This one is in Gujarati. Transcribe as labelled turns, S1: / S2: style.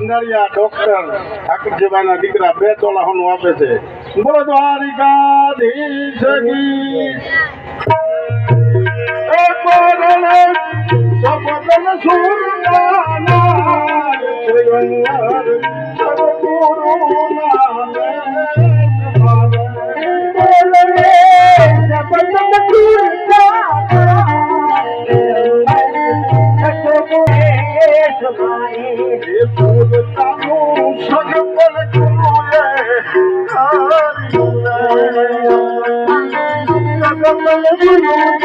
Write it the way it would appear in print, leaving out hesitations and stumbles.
S1: ભંડારીયા ડોક્ટર ઠાકરજીભાઈના દીકરા 2 તોલા સોનું આપે છે. બોલો દ્વારિકાધીશ કી સબદન સુરદાના શ્રીયંગર સદગુરુ નામે બોલને સબદન સુરદાના સદગુરુ સુરતાનું સગપલ ગુરુએ સગપલ ગુરુએ